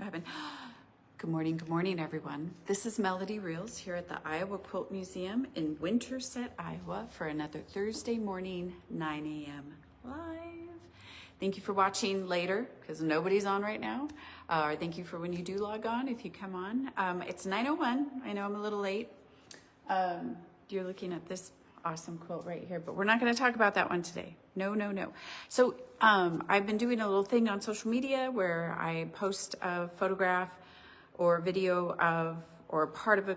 happened? Good morning, everyone. This is Melody Reels here at the Iowa Quilt Museum in Winterset, Iowa for another Thursday morning, 9 a.m. live. Thank you for watching later, because nobody's on right now. Or thank you for when you do log on, if you come on. It's 9:01. I know I'm a little late. You're looking at this awesome quilt right here, but we're not going to talk about that one today. No. So I've been doing a little thing on social media where I post a photograph or video of, or part of a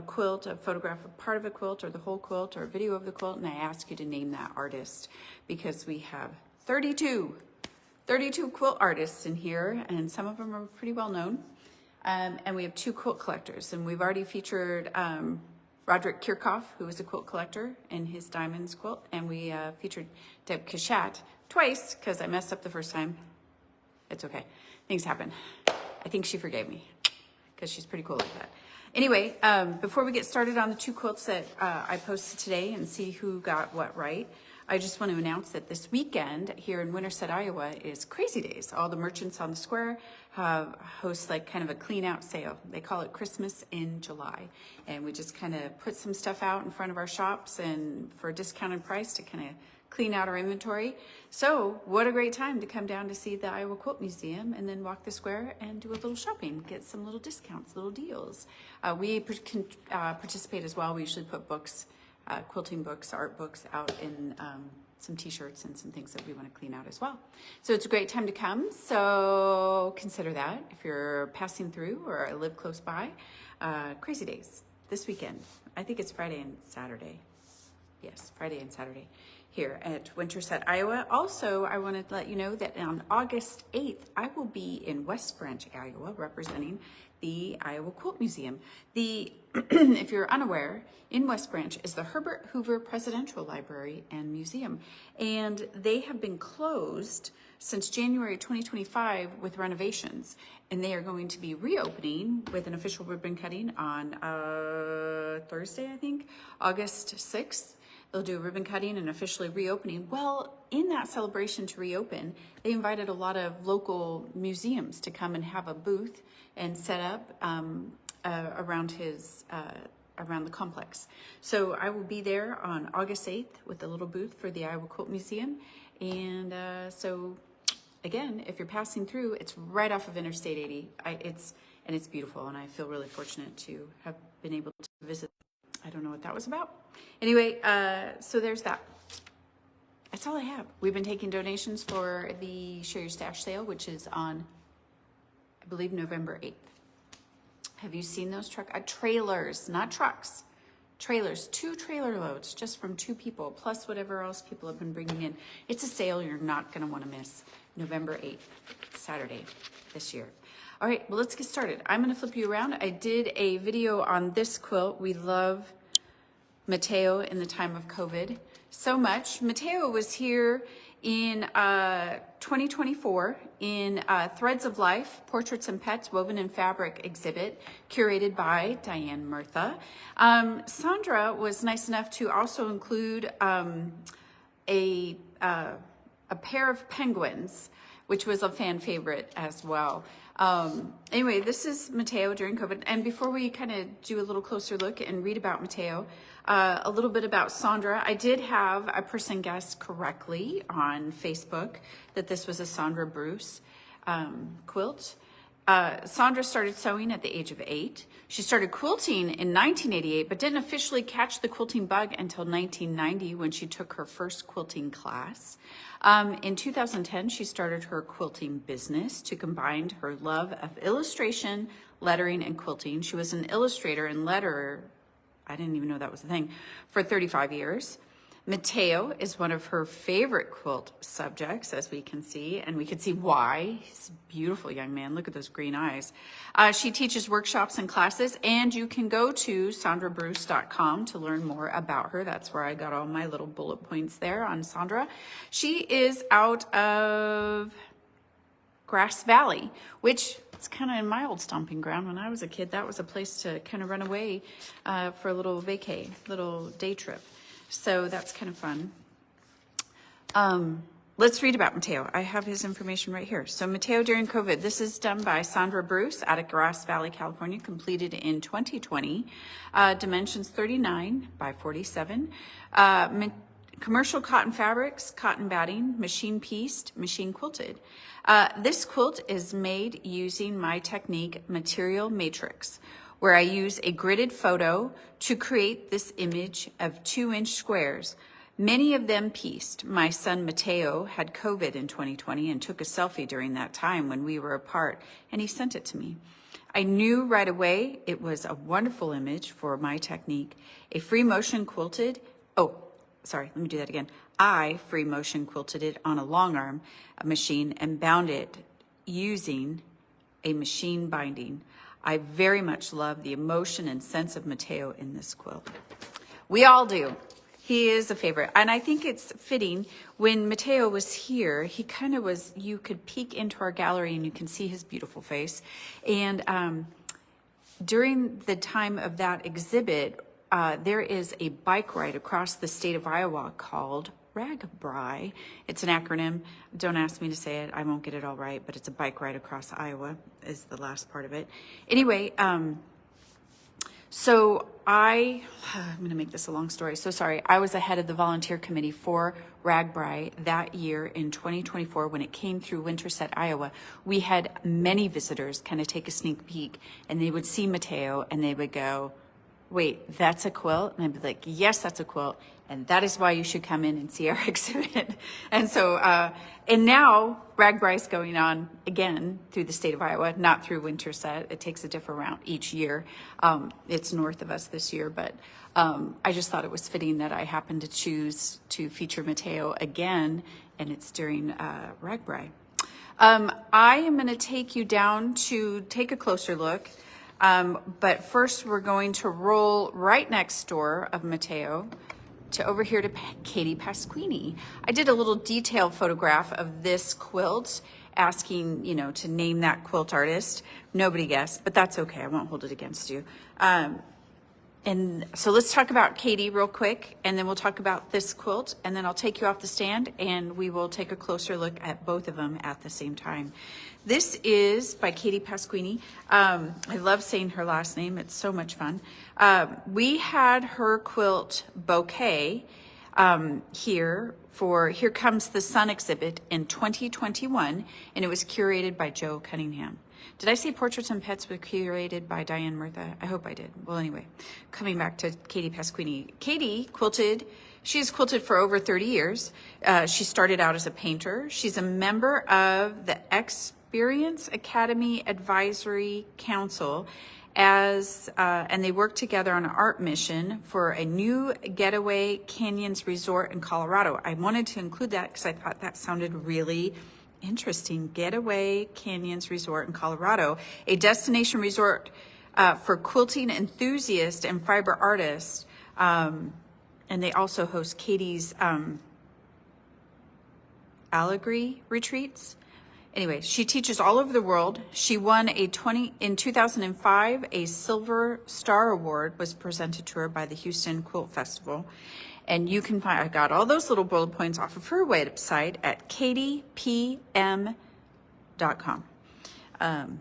quilt, a photograph of part of a quilt or the whole quilt or a video of the quilt, and I ask you to name that artist because we have 32 quilt artists in here, and some of them are pretty well known. And we have 2 quilt collectors, and we've already featured Roderick Kirchhoff, who is a quilt collector, and his Diamonds quilt, and we featured Deb Kashat twice because I messed up the first time. It's okay. Things happen. I think she forgave me because she's pretty cool like that. Anyway, before we get started on the 2 quilts that I posted today and see who got what right, I just want to announce that this weekend here in Winterset, Iowa is Crazy Days. All the merchants on the square host like kind of a clean out sale. They call it Christmas in July. And we just kind of put some stuff out in front of our shops and for a discounted price to kind of clean out our inventory. So what a great time to come down to see the Iowa Quilt Museum and then walk the square and do a little shopping, get some little discounts, little deals. We can participate as well. We usually put books, quilting books, art books out in some t-shirts and some things that we want to clean out as well. So it's a great time to come. So consider that if you're passing through or live close by. Crazy Days this weekend. I think it's Friday and Saturday. Yes, Friday and Saturday here at Winterset, Iowa. Also, I want to let you know that on August 8th, I will be in West Branch, Iowa, representing the Iowa Quilt Museum. If you're unaware, in West Branch is the Herbert Hoover Presidential Library and Museum, and they have been closed since January 2025 with renovations, and they are going to be reopening with an official ribbon cutting on Thursday, I think, August 6th. They'll do a ribbon cutting and officially reopening. Well, in that celebration to reopen, they invited a lot of local museums to come and have a booth and set up around the complex. So I will be there on August 8th with a little booth for the Iowa Quilt Museum. And so again, if you're passing through, it's right off of Interstate 80. It's beautiful, and I feel really fortunate to have been able to visit. I don't know what that was about. Anyway, so there's that. That's all I have. We've been taking donations for the Share Your Stash sale, which is on, I believe, November 8th. Have you seen those trailers, not trucks, trailers, 2 trailer loads just from 2 people, plus whatever else people have been bringing in. It's a sale you're not going to want to miss. November 8th, Saturday this year. All right, well, let's get started. I'm going to flip you around. I did a video on this quilt. We love Matteo in the time of COVID so much. Matteo was here in 2024 in Threads of Life, Portraits and Pets, Woven in Fabric exhibit, curated by Diane Murtha. Sandra was nice enough to also include a pair of penguins, which was a fan favorite as well. Anyway, this is Matteo during COVID. And before we kind of do a little closer look and read about Matteo, a little bit about Sandra. I did have a person guess correctly on Facebook that this was a Sandra Bruce quilt. Sandra started sewing at the age of 8. She started quilting in 1988, but didn't officially catch the quilting bug until 1990 when she took her first quilting class. In 2010, she started her quilting business to combine her love of illustration, lettering, and quilting. She was an illustrator and letterer, I didn't even know that was a thing, for 35 years. Matteo is one of her favorite quilt subjects, as we can see, and we can see why. He's a beautiful young man. Look at those green eyes. She teaches workshops and classes, and you can go to sandrabruce.com to learn more about her. That's where I got all my little bullet points there on Sandra. She is out of Grass Valley, which it's kind of in my old stomping ground. When I was a kid, that was a place to kind of run away for a little vacay, little day trip. So that's kind of fun. let's read about Matteo. I have his information right here. So Matteo during COVID, this is done by Sandra Bruce out of Grass Valley, California, completed in 2020. Dimensions 39 by 47. Commercial cotton fabrics, cotton batting, machine pieced, machine quilted. This quilt is made using my technique, material matrix, where I use a gridded photo to create this image of 2-inch squares, many of them pieced. My son Matteo had COVID in 2020 and took a selfie during that time when we were apart, and he sent it to me. I knew right away it was a wonderful image for my technique. A free motion quilted, let me do that again. I free motion quilted it on a long arm machine and bound it using a machine binding. I very much love the emotion and sense of Matteo in this quilt. We all do. He is a favorite. And I think it's fitting. When Matteo was here, he kind of was, you could peek into our gallery and you can see his beautiful face. And during the time of that exhibit, there is a bike ride across the state of Iowa called RAGBRAI. It's an acronym. Don't ask me to say it. I won't get it all right, but it's a bike ride across Iowa is the last part of it. Anyway, so I'm going to make this a long story. So sorry. I was the head of the volunteer committee for RAGBRAI that year in 2024 when it came through Winterset, Iowa. We had many visitors kind of take a sneak peek, and they would see Matteo and they would go, wait, that's a quilt? And I'd be like, yes, that's a quilt. And that is why you should come in and see our exhibit. And so, and now RAGBRAI is going on again through the state of Iowa, not through Winterset. It takes a different route each year. It's north of us this year, but I just thought it was fitting that I happened to choose to feature Matteo again, and it's during RAGBRAI. I am going to take you down to take a closer look. But first we're going to roll right next door of Matteo to over here to Katie Pasquini. I did a little detailed photograph of this quilt asking, to name that quilt artist. Nobody guessed, but that's okay. I won't hold it against you. And so let's talk about Katie real quick, and then we'll talk about this quilt, and then I'll take you off the stand and we will take a closer look at both of them at the same time. This is by Katie Pasquini. I love saying her last name. It's so much fun. We had her quilt bouquet here for Here Comes the Sun exhibit in 2021, and it was curated by Joe Cunningham. Did I say Portraits and Pets were curated by Diane Murtha? I hope I did. Well, anyway, coming back to Katie Pasquini. Katie quilted. She has quilted for over 30 years. She started out as a painter. She's a member of the Experience Academy Advisory Council and they work together on an art mission for a new Getaway Canyons resort in Colorado. I wanted to include that because I thought that sounded really interesting. Getaway Canyons Resort in Colorado, a destination resort for quilting enthusiasts and fiber artists. And they also host Katie's allegory retreats. Anyway, she teaches all over the world. She won in 2005, a Silver Star Award was presented to her by the Houston Quilt Festival. And you can find, I got all those little bullet points off of her website at katiepm.com.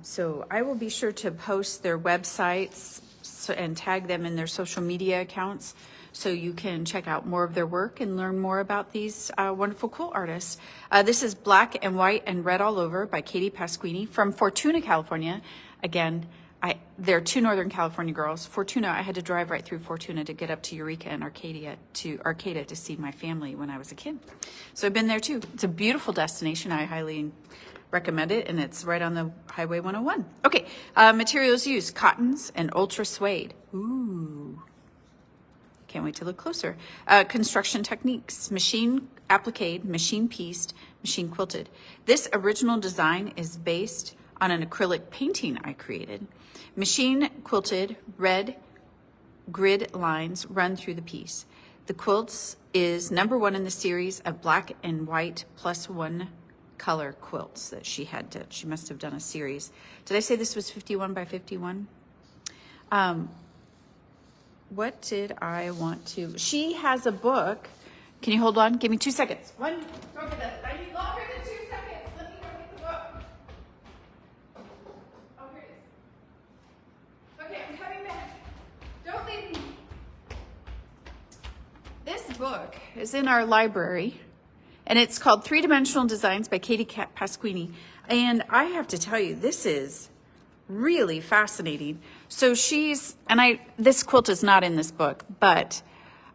So I will be sure to post their websites and tag them in their social media accounts so you can check out more of their work and learn more about these wonderful quilt artists. This is Black and White and Red All Over by Katie Pasquini from Fortuna, California. Again, they're two Northern California girls. Fortuna, I had to drive right through Fortuna to get up to Eureka and Arcata to see my family when I was a kid. So I've been there too. It's a beautiful destination. I highly recommend it, and it's right on the Highway 101. Okay, materials used, cottons and ultra suede. Ooh, can't wait to look closer. Construction techniques, machine appliqued, machine pieced, machine quilted. This original design is based on an acrylic painting I created. Machine quilted, red grid lines run through the piece. The quilts is #1 in the series of black and white +1 color quilts that she must have done a series. Did I say this was 51 by 51? What did I want to, she has a book. Can you hold on? Give me 2 seconds. One, don't get that. I need longer than 2 seconds. Let me go get the book. Oh, here it is. Okay, I'm coming back. Don't leave me. This book is in our library, and it's called Three-Dimensional Designs by Katie Pasquini. And I have to tell you, this is really fascinating. So this quilt is not in this book, but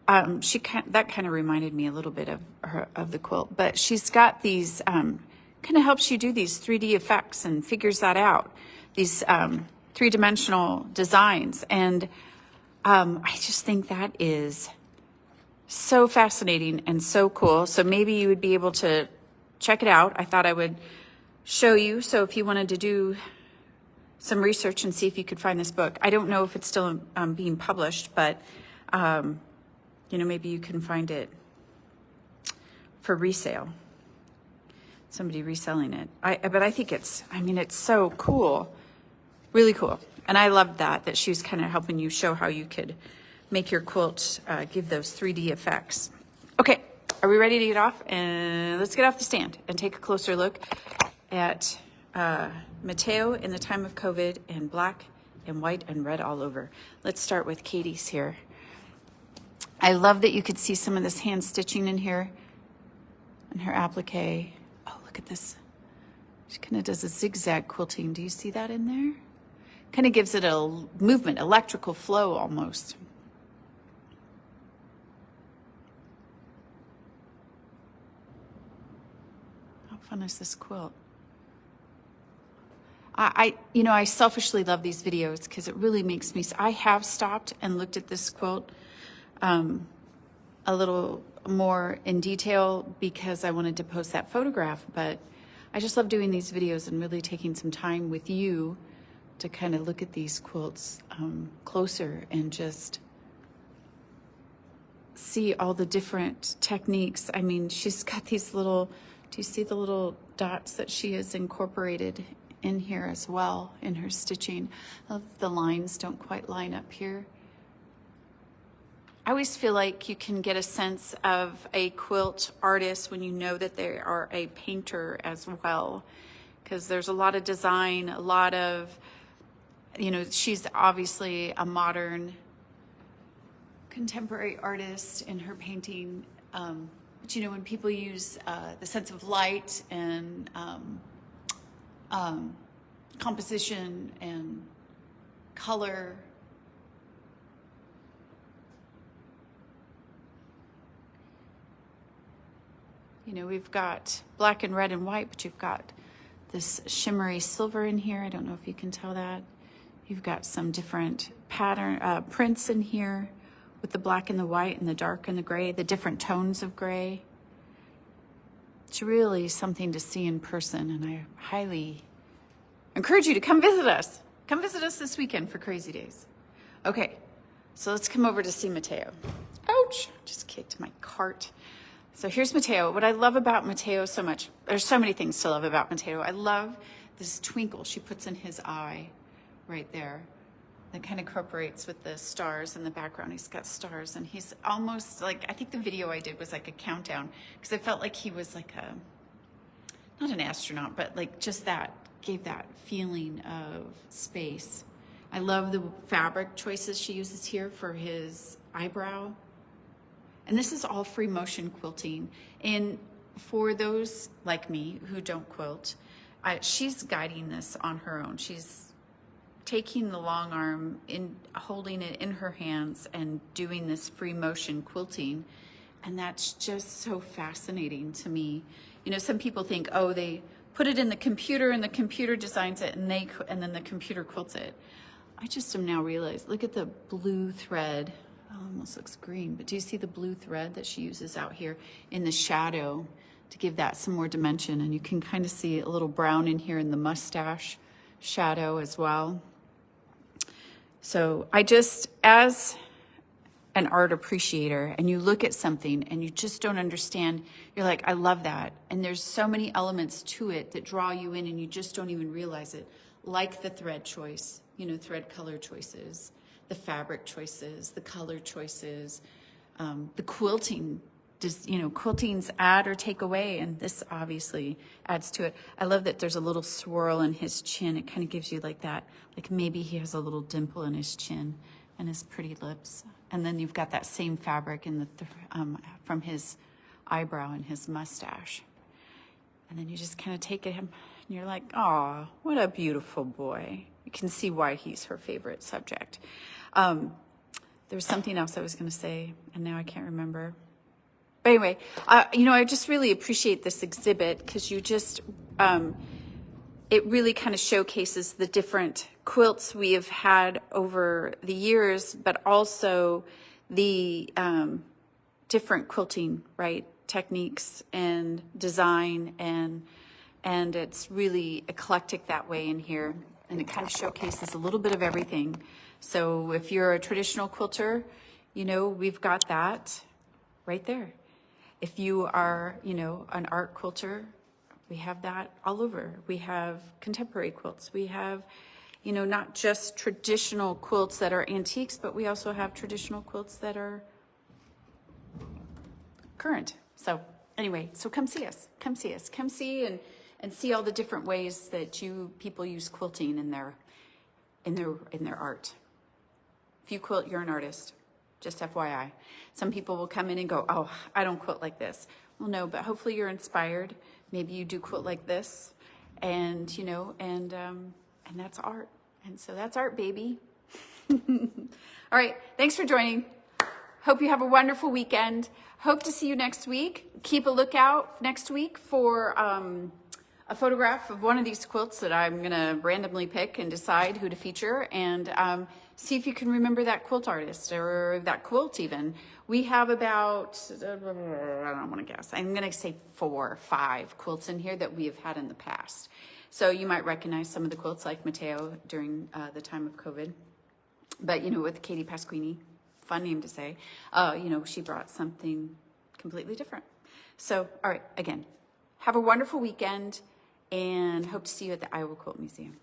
that kind of reminded me a little bit of the quilt. But she's got these, kind of helps you do these 3D effects and figures that out, these three-dimensional designs. And I just think that is so fascinating and so cool. So maybe you would be able to check it out. I thought I would show you. So if you wanted to do some research and see if you could find this book. I don't know if it's still being published, but maybe you can find it for resale. Somebody reselling it. But I think it's so cool, really cool. And I loved that she was kind of helping you show how you could make your quilt give those 3D effects. Okay, are we ready to get off? And let's get off the stand and take a closer look at Matteo in the time of COVID, and black and white and red all over. Let's start with Katie's here. I love that you could see some of this hand stitching in here and her applique. Oh, look at this. She kind of does a zigzag quilting. Do you see that in there? Kind of gives it a movement, electrical flow almost. How fun is this quilt? I selfishly love these videos because it really makes me, I have stopped and looked at this quilt a little more in detail because I wanted to post that photograph, but I just love doing these videos and really taking some time with you to kind of look at these quilts closer and just see all the different techniques. I mean, she's got these little, do you see the little dots that she has incorporated in here as well in her stitching? The lines don't quite line up here. I always feel like you can get a sense of a quilt artist when you know that they are a painter as well, because there's a lot of design, a lot of, she's obviously a modern contemporary artist in her painting, but when people use the sense of light and composition and color. We've got black and red and white, but you've got this shimmery silver in here. I don't know if you can tell that. You've got some different pattern prints in here with the black and the white and the dark and the gray, the different tones of gray. It's really something to see in person, and I highly encourage you to come visit us. Come visit us this weekend for Crazy Days. Okay, so let's come over to see Matteo. Ouch, just kicked my cart. So here's Matteo. What I love about Matteo so much, there's so many things to love about Matteo. I love this twinkle she puts in his eye right there. That kind of incorporates with the stars in the background. He's got stars, and he's almost like, I think the video I did was like a countdown, because I felt like he was like not an astronaut, but like just that, gave that feeling of space. I love the fabric choices she uses here for his eyebrow. And this is all free motion quilting. And for those like me who don't quilt, she's guiding this on her own. She's taking the long arm, holding it in her hands and doing this free motion quilting. And that's just so fascinating to me. Some people think, oh, they put it in the computer and the computer designs it and then the computer quilts it. I just am now realized, look at the blue thread. Oh, almost looks green, but do you see the blue thread that she uses out here in the shadow to give that some more dimension? And you can kind of see a little brown in here in the mustache shadow as well. So I just, as an art appreciator, and you look at something and you just don't understand, you're like, I love that. And there's so many elements to it that draw you in and you just don't even realize it. Like the thread choice, thread color choices, the fabric choices, the color choices, the quilting does, you know, quiltings add or take away? And this obviously adds to it. I love that there's a little swirl in his chin. It kind of gives you like that, like maybe he has a little dimple in his chin and his pretty lips. And then you've got that same fabric in the from his eyebrow and his mustache. And then you just kind of take at him and you're like, oh, what a beautiful boy. You can see why he's her favorite subject. There's something else I was going to say, and now I can't remember. But anyway, you know, I just really appreciate this exhibit because you just, it really kind of showcases the different quilts we have had over the years, but also the different quilting, right, techniques and design, and it's really eclectic that way in here, and it kind of showcases a little bit of everything. So if you're a traditional quilter, you know, we've got that right there. If you are, you know, an art quilter, we have that all over. We have contemporary quilts. We have, you know, not just traditional quilts that are antiques, but we also have traditional quilts that are current. So anyway, so come see us. Come see us. Come see and see all the different ways that people use quilting in their art. If you quilt, you're an artist. Just FYI. Some people will come in and go, oh, I don't quilt like this. Well, no, but hopefully you're inspired. Maybe you do quilt like this, and you know, and that's art. And so that's art, baby. All right, thanks for joining. Hope you have a wonderful weekend. Hope to see you next week. Keep a lookout next week for a photograph of one of these quilts that I'm gonna randomly pick and decide who to feature, and see if you can remember that quilt artist or that quilt even. We have about, I don't want to guess, I'm gonna say 4 or 5 quilts in here that we have had in the past. So you might recognize some of the quilts like Matteo during the time of COVID. But you know, with Katie Pasquini, fun name to say, you know, she brought something completely different. So, all right, again, have a wonderful weekend and hope to see you at the Iowa Quilt Museum.